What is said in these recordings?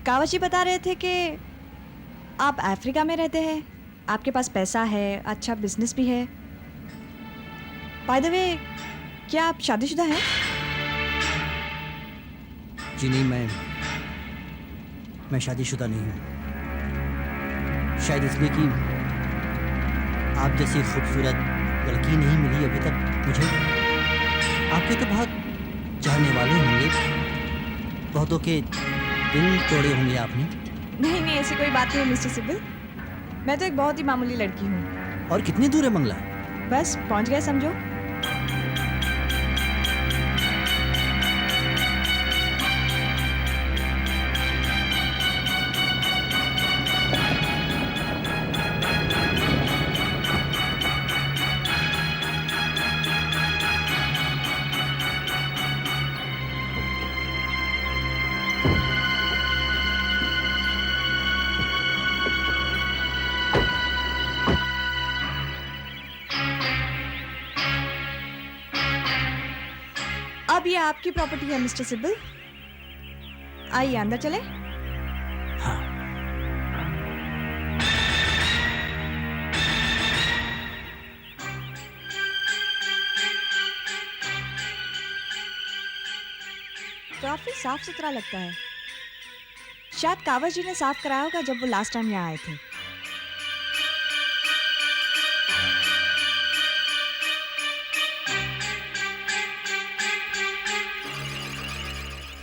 कावश जी बता रहे थे कि आप अफ्रीका में रहते हैं, आपके पास पैसा है, अच्छा बिजनेस भी है। बाय द वे, क्या आप शादीशुदा हैं? जी नहीं, मैं शादीशुदा नहीं हूँ। शायद इसलिए कि आप जैसी खूबसूरत लड़की नहीं मिली अभी तक मुझे। आपके तो बहुत चाहने वाले होंगे, बहुतों के दिल तोड़े होंगे आपने। नहीं, ऐसी कोई बात नहीं है मिस्टर सिब्बल। मैं तो एक बहुत ही मामूली लड़की हूँ। और कितनी दूर है बंगला? बस पहुँच गए समझो। अब ये आपकी प्रॉपर्टी है मिस्टर सिब्बल। आइए अंदर चले। हाँ। काफी साफ सुथरा लगता है। शायद कावश जी ने साफ कराया होगा जब वो लास्ट टाइम यहाँ आए थे।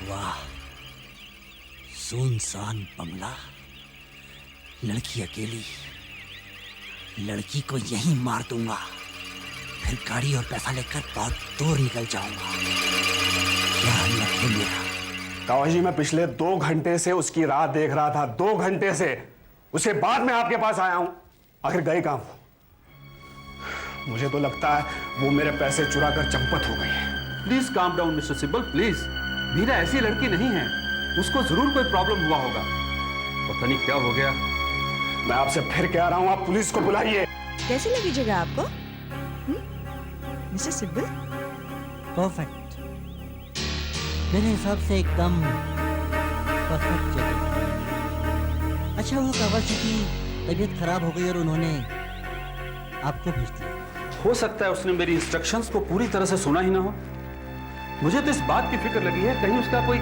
वाह, सुनसान बंगला, लड़की अकेली। लड़की को यहीं मार दूंगा, फिर गाड़ी और पैसा लेकर बहुत दूर निकल जाऊंगा। क्या लक है मेरा। कावश जी, मैं पिछले 2 घंटे से उसकी राह देख रहा था, 2 घंटे से। उसके बाद मैं आपके पास आया हूं। आखिर गई कहां वो? मुझे तो लगता है वो मेरे पैसे चुरा कर चंपत हो गई है। Please calm down mister Sibbal, please. Meera ऐसी लड़की नहीं है, उसको जरूर कोई प्रॉब्लम हुआ होगा। पता नहीं क्या हो गया। मैं आपसे फिर कह रहा हूं, आप पुलिस को बुलाइए। कैसी लगी जगह आपको मिस्टर सिब्बल? परफेक्ट, मेरे हिसाब से एकदम परफेक्ट जगह। अच्छा, वो कावश जी की तबीयत खराब हो गई और उन्होंने आपको भेज दिया। हो सकता है उसने मेरी इंस्ट्रक्शंस को पूरी तरह से सुना ही ना हो। मुझे तो इस बात की फिक्र लगी है कहीं उसका कोई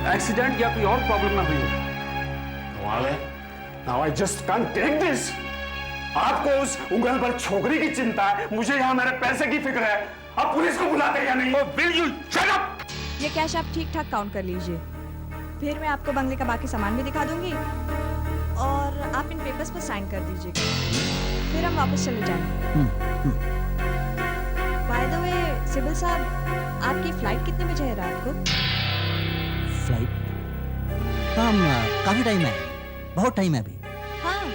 एक्सीडेंट या कोई और प्रॉब्लम ना हुई हो। Now I just can't take this. आपको उस उंगल पर छोकरी की चिंता है, मुझे यहाँ मेरे पैसे की फिक्र है। आप पुलिस को बुलाते या नहीं? Will you shut up? ये कैश आप ठीक ठाक काउंट कर लीजिए, फिर मैं आपको बंगले का बाकी सामान भी दिखा दूंगी और आप इन पेपर्स पर साइन कर दीजिएगा, फिर हम वापस चले जाएंगे। बाय द वे सिब्बल साहब, आपकी फ्लाइट कितने बजे है रात को? फ्लाइट? हाँ, काफी टाइम है, बहुत टाइम है अभी। हाँ,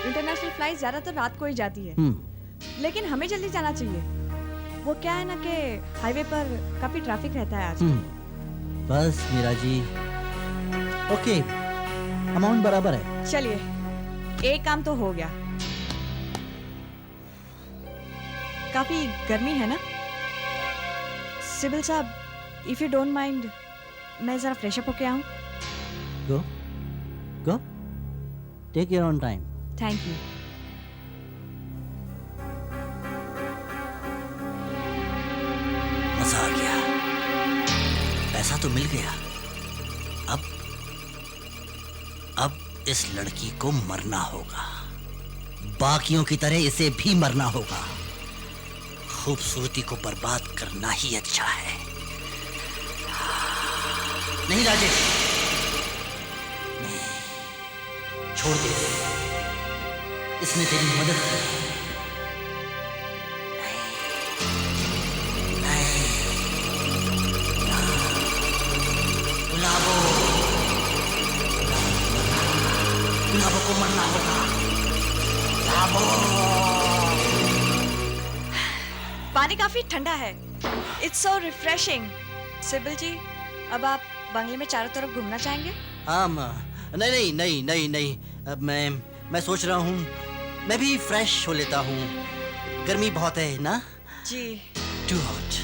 इंटरनेशनल फ्लाइट ज्यादातर रात को ही जाती है, लेकिन हमें जल्दी जाना चाहिए। वो क्या है ना कि हाईवे पर काफी ट्रैफिक रहता है आज। बस मीरा जी, ओके, अमाउंट बराबर है। चलिए, एक काम तो हो गया। काफी गर्मी है ना सिब्बल साहब? इफ यू डोंट माइंड, मैं जरा फ्रेश अप होके आऊं? Go go, take your own time. Thank you. मजा आ गया, पैसा तो मिल गया। अब इस लड़की को मरना होगा, बाकियों की तरह इसे भी मरना होगा। खूबसूरती को बर्बाद करना ही अच्छा है। नहीं राजेश, नहीं, छोड़ दे, इसने तेरी मदद की। गुलाबों को मरना होगा। पानी काफी ठंडा है, इट्स सो रिफ्रेशिंग। सिब्बल जी, अब आप बंगले में चारों तरफ घूमना चाहेंगे? नहीं नहीं नहीं नहीं, अब मैं सोच रहा हूँ मैं भी फ्रेश हो लेता हूँ। गर्मी बहुत है ना जी। Too hot.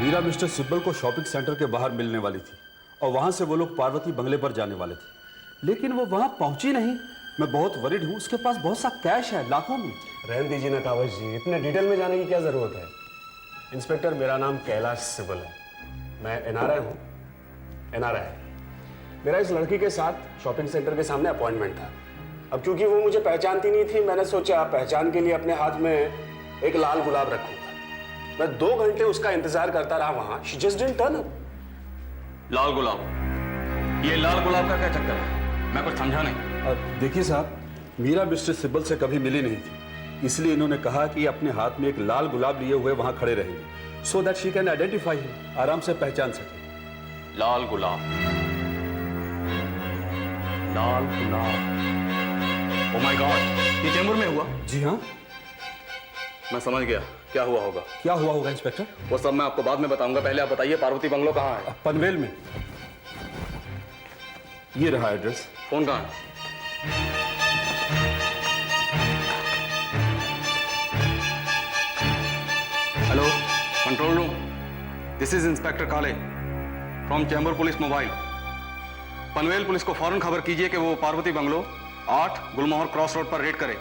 Meera mister Sibal को शॉपिंग सेंटर के बाहर मिलने वाली थी और वहां से वो लोग पार्वती बंगले पर जाने वाले थे, लेकिन वो वहां पहुंची नहीं। मैं बहुत वरीड हूं, उसके पास बहुत सा कैश है, लाखों में। रहने दीजिए ना कावश जी, इतने डिटेल में जाने की क्या जरूरत है। इंस्पेक्टर, मेरा नाम कैलाश सिब्बल है, मैं एनआरआई हूँ। एनआरआई। मेरा इस लड़की के साथ शॉपिंग सेंटर के सामने अपॉइंटमेंट था। अब क्योंकि वो मुझे पहचानती नहीं थी, मैंने सोचा पहचान के लिए अपने हाथ में एक लाल गुलाब रखूंगा। मैं 2 घंटे उसका इंतजार करता रहा वहां। She just didn't turn up. लाल गुलाब, ये लाल गुलाब का क्या चक्कर है? मैं कुछ समझा नहीं। देखिए साहब, मीरा मिस्टर सिब्बल से कभी मिली नहीं थी, इसलिए इन्होंने कहा कि अपने हाथ में एक लाल गुलाब लिए हुए वहां खड़े रहेंगे, so that she can identify him, आराम से पहचान सके। लाल गुलाब, लाल गुलाब। ओह माय गॉड, ये चेंबूर में हुआ? जी हाँ। मैं समझ गया क्या हुआ होगा। क्या हुआ होगा इंस्पेक्टर? वो सब मैं आपको बाद में बताऊंगा, पहले आप बताइए पार्वती बंगलो कहाँ है? पनवेल में। ये रहा एड्रेस। फोन कहाँ है? Hello, control room, this is inspector Kale from Chembur police mobile. Panvel police को फौरन खबर कीजिए कि वो Parvati bungalow 8 Gulmohar cross road पर रेड करे।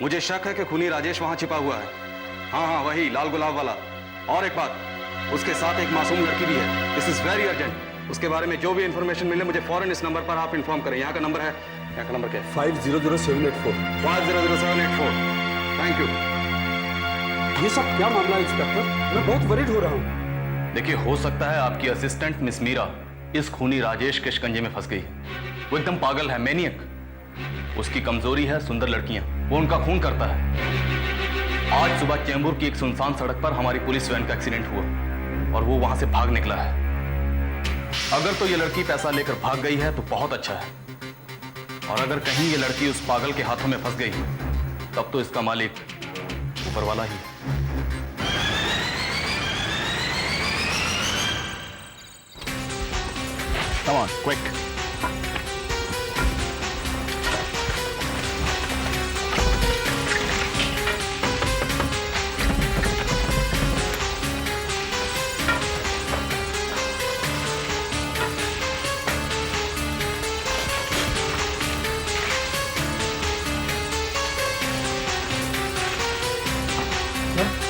मुझे शक है कि खूनी राजेश वहां छिपा हुआ है। हाँ, वही लाल गुलाब वाला। और एक बात, उसके साथ एक मासूम लड़की भी है। This is very urgent. उसके बारे में जो भी इंफॉर्मेशन मिले मुझे फौरन इस नंबर पर आप इन्फॉर्म करें। यहाँ का नंबर है, यहाँ का नंबर क्या है? 500784। 500784। Thank you. ये सब क्या मामला है इंस्पेक्टर? मैं बहुत वरीड हो रहा हूँ। देखिए, हो सकता है आपकी असिस्टेंट मिस मीरा इस खूनी राजेश के शिकंजे में फंस गई। वो एकदम पागल है, मैनियक। उसकी कमजोरी है सुंदर लड़कियां, वो उनका खून करता है। आज सुबह चेंबूर की एक सुनसान सड़क पर हमारी पुलिस वैन का एक्सीडेंट हुआ और वो वहां से भाग निकला है। अगर तो ये लड़की पैसा लेकर भाग गई है तो बहुत अच्छा है, और अगर कहीं ये लड़की उस पागल के हाथों में फंस गई तब तो इसका मालिक ऊपर वाला ही है। Come on, quick.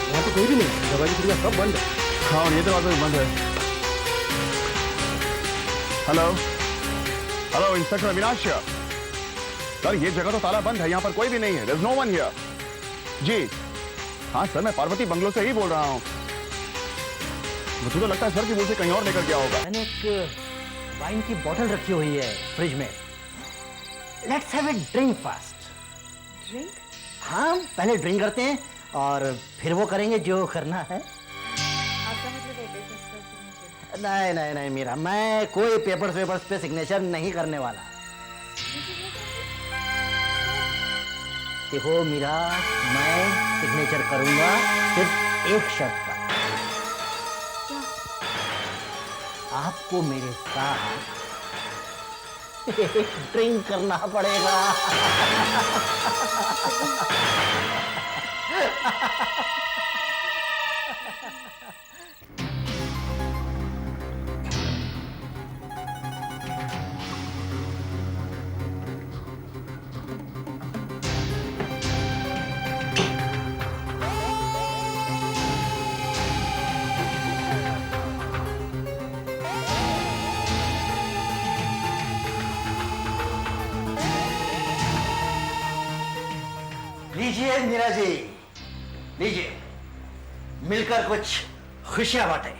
वहाँ तो कोई भी नहीं, दवाई की दुकान सब बंद है। हाँ, और ये दरवाजा भी बंद है। Hello hello, inspector Avinash here. Sir, ये जगह तो ताला बंद है, यहाँ पर कोई भी नहीं है। There is no one here. जी हाँ सर, मैं पार्वती बंगलो से ही बोल रहा हूँ। मुझे तो लगता है सर कि वो उसे कहीं और लेकर गया होगा। मैंने एक वाइन की बोतल रखी हुई है फ्रिज में। Let's have a drink first. Drink? हाँ, पहले ड्रिंक करते हैं और फिर वो करेंगे जो करना है। आपका मतलब है बिजनेस करते नहीं नहीं नहीं मीरा, मैं कोई पेपर्स पे सिग्नेचर नहीं करने वाला। देखो मीरा, मैं सिग्नेचर करूंगा सिर्फ एक शर्त पर। आपको मेरे साथ एक ड्रिंक करना पड़ेगा। लीजिए मीरा जी, लीजिए, मिलकर कुछ खुशियां बांटे।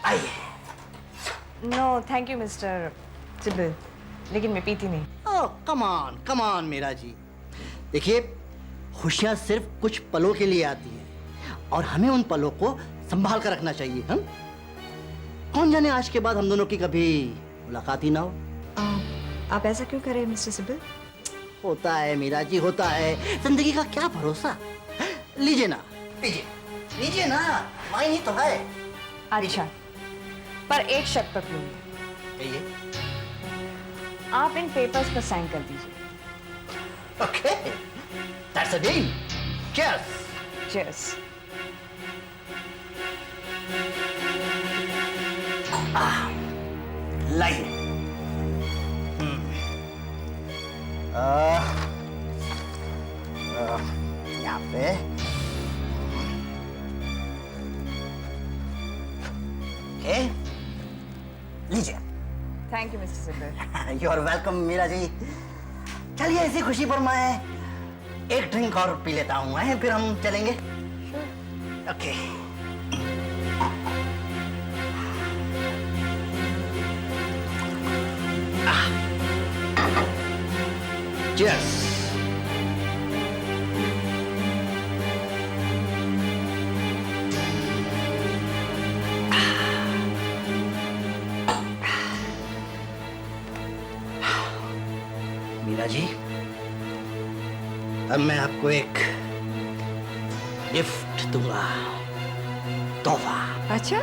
आइए। No thank you mister Sibbal, लेकिन मैं पीती नहीं। Oh come on Meera ji. देखिए, खुशियां सिर्फ कुछ पलों के लिए आती हैं और हमें उन पलों को संभाल कर रखना चाहिए। हम कौन जाने आज के बाद हम दोनों की कभी मुलाकात ही ना हो। आप ऐसा क्यों करें मिस्टर सिब्बल? होता है मीरा जी, होता है। जिंदगी का क्या भरोसा। लीजिए ना, लीजिए लीजिए ना, वाइन ही तो है। अच्छा, पर एक शर्त पर लूंगी। कहिए। आप इन पेपर्स पर साइन कर दीजिए। Okay, that's a deal. Cheers. Cheers. लाइए। यहाँ पे ओके, लीजिए। Thank you mister Sibal. You are welcome Meera ji. चलिए इसी खुशी पर मैं एक ड्रिंक और पी लेता हूँ, फिर हम चलेंगे। ओके। Cheers. मीरा जी, अब मैं आपको एक गिफ्ट दूंगा, तोहफा। अच्छा,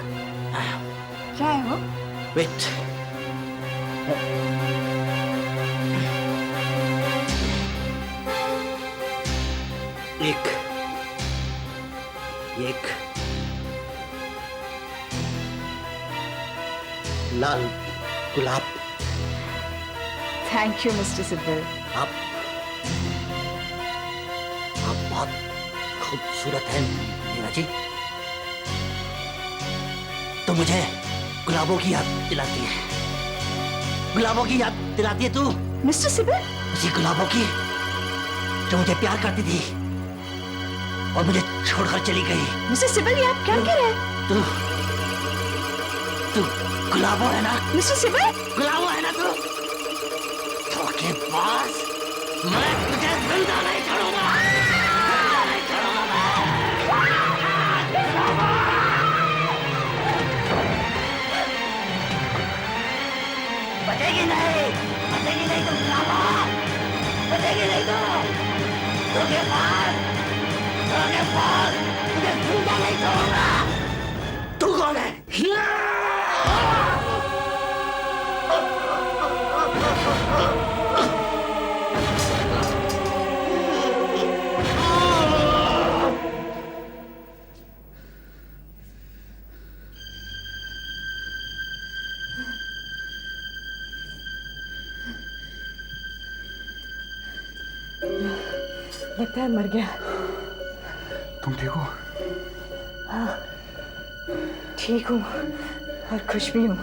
क्या है वो? वेट। एक लाल गुलाब। Thank you mister Sibal. आप बहुत खूबसूरत हैं मीरा जी। तो मुझे गुलाबों की याद दिलाती है, गुलाबों की याद दिलाती है तू। मिस्टर सिब्बल? उसी गुलाबों की जो मुझे प्यार करती थी और मुझे छोड़कर चली गई। मिस्टर सिब्बल, ये आप क्या कह रहे हैं? तू गुलाबो है ना? मिस्टर सिब्बल? गुलाबो है ना तू? के पास मैं तुझे जिंदा नहीं छोड़ूंगा, जिंदा नहीं छोड़ूंगा। बचेगी नहीं तुम गुलाबो, बचेगी नहीं तुझे पास तुझे जिंदा नहीं छोड़ूंगा। तू कौन है? लगता है मर गया। तुम ठीक हो? हाँ, ठीक हूँ और खुश भी हूँ।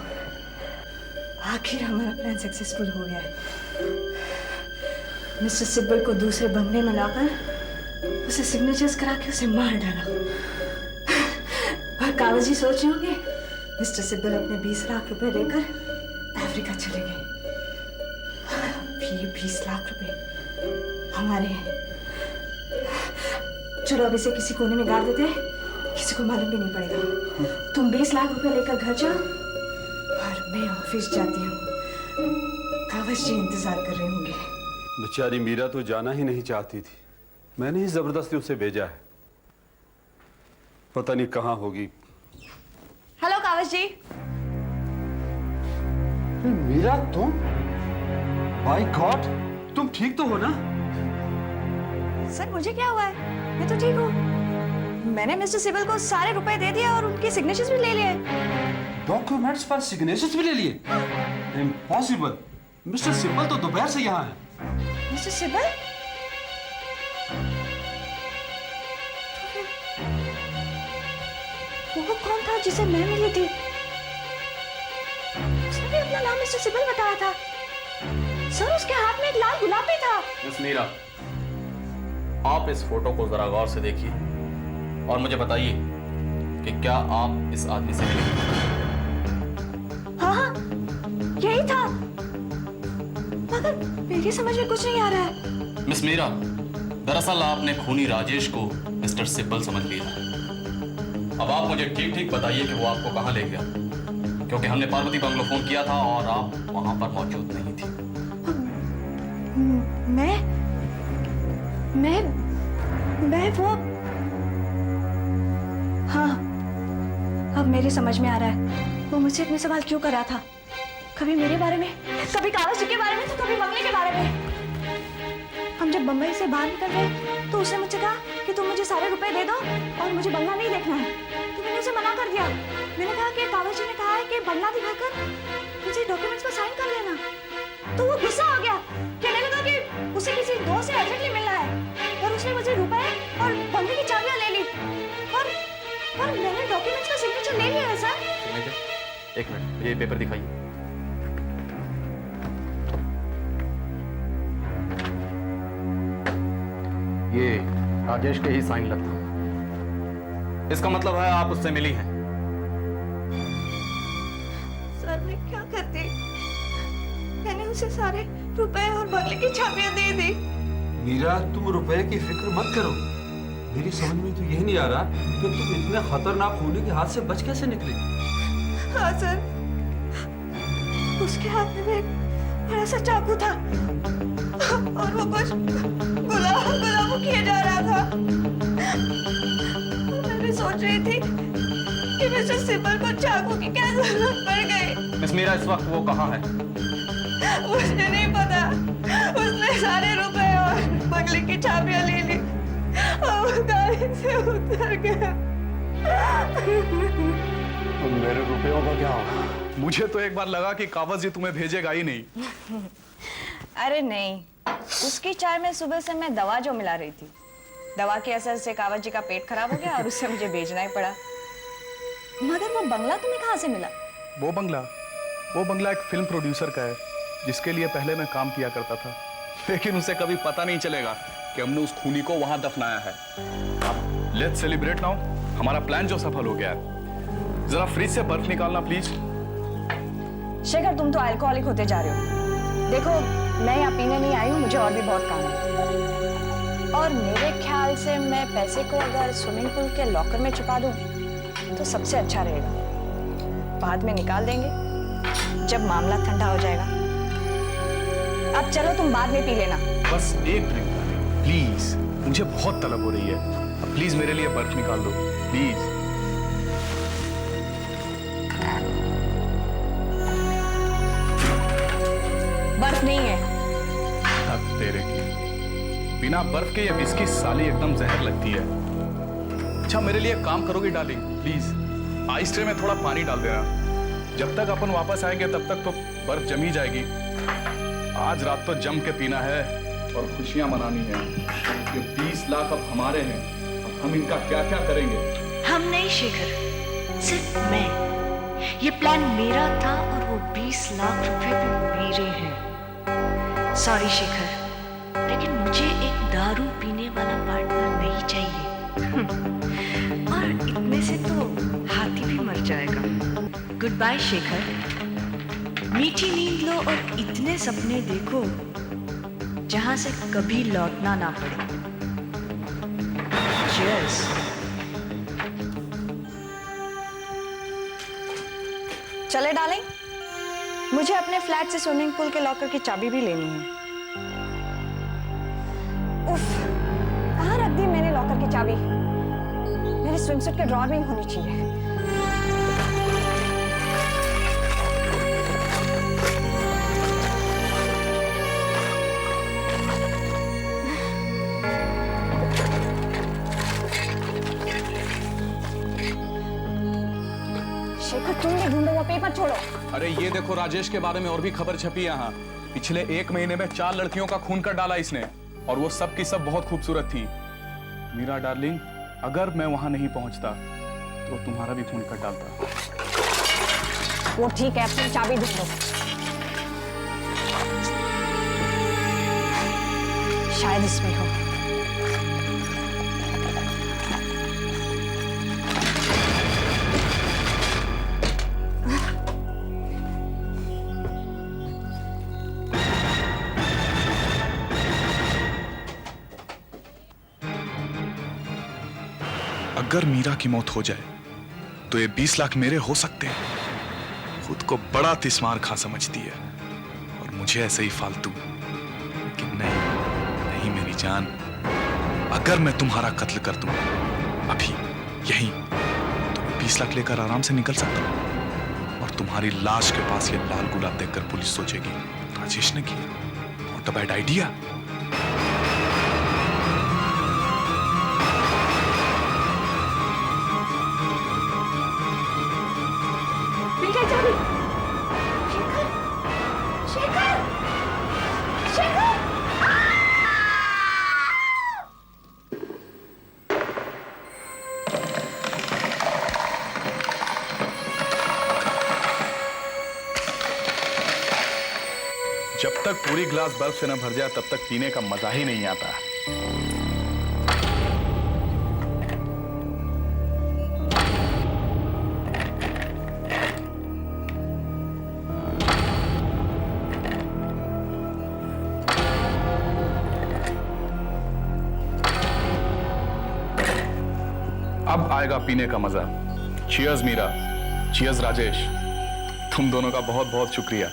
आखिर हमारा प्लान सक्सेसफुल हो गया है। मिस्टर सिब्बल को दूसरे बंगले में लाकर उसे सिग्नेचर्स करा के उसे मार डाला। और कावल जी सोच रहे होंगे मिस्टर सिब्बल अपने 20 लाख रुपए लेकर अफ्रीका चले गए। ये 20 लाख रुपए हमारे हैं। चलो अब इसे किसी कोने में गाड़ देते हैं, किसी को मालूम भी नहीं पड़ेगा। तुम 20 लाख रुपए लेकर घर जाओ और मैं ऑफिस जाती हूँ। कावश जी इंतजार कर रहे होंगे। बेचारी मीरा तो जाना ही नहीं चाहती थी, मैंने ही जबरदस्ती उसे भेजा है। पता नहीं कहाँ होगी। हेलो कावश जी। मीरा तुम? माय गॉड, तुम ठीक तो हो ना? सर मुझे क्या हुआ है, मैं तो ठीक हूँ। मैंने मिस्टर सिब्बल को सारे रुपए दे दिए और उनके सिग्नेचर्स भी ले लिए। डॉक्यूमेंट्स पर सिग्नेचर्स भी ले लिए? इम्पॉसिबल, मिस्टर सिब्बल तो दोपहर से यहाँ है। मिस्टर सिब्बल? वो कौन था जिसे मैं मिली थी? उसने भी अपना नाम मिस्टर सिब्बल बताया था। सर उसके हाथ में एक लाल गुलाब भी था। मिस मीरा, आप इस फोटो को जरा गौर से देखिए और मुझे बताइए कि क्या आप इस आदमी से मिले? हाँ, यही था, मगर मेरी समझ में कुछ नहीं आ रहा है। मिस मीरा, दरअसल आपने खूनी राजेश को मिस्टर सिब्बल समझ लिया। अब आप मुझे ठीक ठीक बताइए कि वो आपको कहाँ ले गया, क्योंकि हमने पार्वती बंगलो फोन किया था और आप वहां पर मौजूद नहीं थी। मैं वो, हाँ, अब मेरी समझ में आ रहा है वो मुझसे इतने सवाल क्यों कर रहा था। कभी मेरे बारे में, कभी कागज के बारे में, तो कभी बंगले के बारे में। हम जब बंबई से बाहर निकल गए तो उसने मुझसे कहा कि तुम मुझे सारे रुपए दे दो और मुझे बंगला नहीं देखना है। तो मैंने मैंने उसे मना कर दिया। मैंने कहा कि कावल जी ने कहा है कि बंगला दिखाकर मुझे डॉक्यूमेंट्स पर साइन कर लेना। तो वो गुस्सा हो गया, कहने लगा कि उसे किसी दोस्त से अर्जेंटली मिलना है और उसने मुझे रुपए और बंगले की चाबियां ले ली। और मैंने डॉक्यूमेंट्स का सिग्नेचर ले लिया है सर। सिग्नेचर? एक मिनट, ये पेपर दिखाइए। ये राजेश के ही साइन लगता है। इसका मतलब है आप उससे मिली हैं। सर मैं क्या करती, मैंने उसे सारे रुपए और बंगले की चाबियां दे दी। मीरा, तुम रुपए की फिक्र मत करो। मेरी समझ में तो यही नहीं आ रहा कि तुम इतने खतरनाक खूनी के हाथ से बच कैसे निकले। हाँ सर, उसके हाथ में एक बड़ा सा चाकू था और वो कुछ गुलाबो किया जा रहा था। मैं सोच रही थी कि मिस्टर सिब्बल को चाकू की क्या जरूरत पड़ गई। मिस मीरा इस वक्त वो कहाँ है? मुझे नहीं पता। उसने सारे रुपए और बंगले की चाबियां ले ली और वो गाड़ी से उतर गया। तो मेरे रुपयों का क्या होगा? मुझे तो एक बार लगा कि कावज जी तुम्हें भेजेगा ही नहीं। अरे नहीं, उसकी चाय में सुबह से मैं दवा जो मिला रही थी, दवा के असर से कावल जी का पेट खराब हो गया और उससे मुझे भेजना ही पड़ा। मगर वो बंगला तुम्हें कहाँ से मिला? वो बंगला एक फिल्म प्रोड्यूसर का है जिसके लिए पहले मैं काम किया करता था, लेकिन उसे कभी पता नहीं चलेगा कि हमने उस खूनी को वहां दफनाया है। Let's celebrate now. हमारा प्लान जो सफल हो गया है। जरा फ्रिज से बर्फ निकालना प्लीज। शेखर, तुम तो अल्कोहलिक होते जा रहे हो। देखो, मैं यहाँ पीने नहीं आई हूँ, मुझे और भी बहुत काम है। और मेरे ख्याल से मैं पैसे को अगर स्विमिंग पूल के लॉकर में छुपा दूँ तो सबसे अच्छा रहेगा। बाद में निकाल देंगे जब मामला ठंडा हो जाएगा। अब चलो, तुम बाद में पी लेना। बस एक ड्रिंक प्लीज, मुझे बहुत तलब हो रही है। प्लीज मेरे लिए बर्फ निकाल दो प्लीज। बर्फ नहीं है। अब तेरे की बिना बर्फ के ये विस्की साली एकदम जहर लगती है। अच्छा, मेरे लिए काम करोगी डार्लिंग? प्लीज आइस ट्रे में थोड़ा पानी डाल देना। जब तक अपन वापस आएंगे तब तक तो बर्फ जमी जाएगी। आज रात तो जम के पीना है और खुशियां मनानी है। ये 20 लाख अब हमारे हैं। अब हम इनका क्या क्या करेंगे? हम नहीं शेखर, सिर्फ मैं। ये प्लान मेरा था और वो 20 लाख रुपए भी मेरे हैं। सॉरी शेखर, लेकिन मुझे एक दारू पीने वाला पार्टनर नहीं चाहिए। और इतने से तो हाथी भी मर जाएगा। Goodbye Shekhar. मीठी नींद लो और इतने सपने देखो जहां से कभी लौटना ना पड़े। Cheers. चले डालें, मुझे अपने फ्लैट से स्विमिंग पूल के लॉकर की चाबी भी लेनी है। उफ, कहाँ रख दी मैंने लॉकर की चाबी? मेरे स्विमसूट के ड्रॉअर में होनी चाहिए। शेखर, तुम भी ढूंढो, वो पेपर छोड़ो। अरे ये देखो, राजेश के बारे में और भी खबर छपी है यहाँ। पिछले 1 महीने में 4 लड़कियों का खून कर डाला इसने, और वो सब की सब बहुत खूबसूरत थी। मीरा डार्लिंग, अगर मैं वहां नहीं पहुंचता तो तुम्हारा भी खून कर डालता। वो ठीक है, अपनी चाबी ढूंढो। शायद इसमें हो। अगर मीरा की मौत हो जाए तो ये 20 लाख मेरे हो सकते हैं। खुद को बड़ा तिस्मार खा समझती है और मुझे ऐसे ही फालतू। लेकिन नहीं मेरी जान, अगर मैं तुम्हारा कत्ल कर दूं अभी यहीं, तो मैं 20 लाख लेकर आराम से निकल सकता हूं। और तुम्हारी लाश के पास ये लाल गुलाब देखकर पुलिस सोचेगी राजेश ने किया। What a bad idea. जब तक पूरी ग्लास बर्फ से न भर जाए तब तक पीने का मजा ही नहीं आता। अब आएगा पीने का मजा। चीयर्स मीरा, चीयर्स राजेश, तुम दोनों का बहुत बहुत शुक्रिया।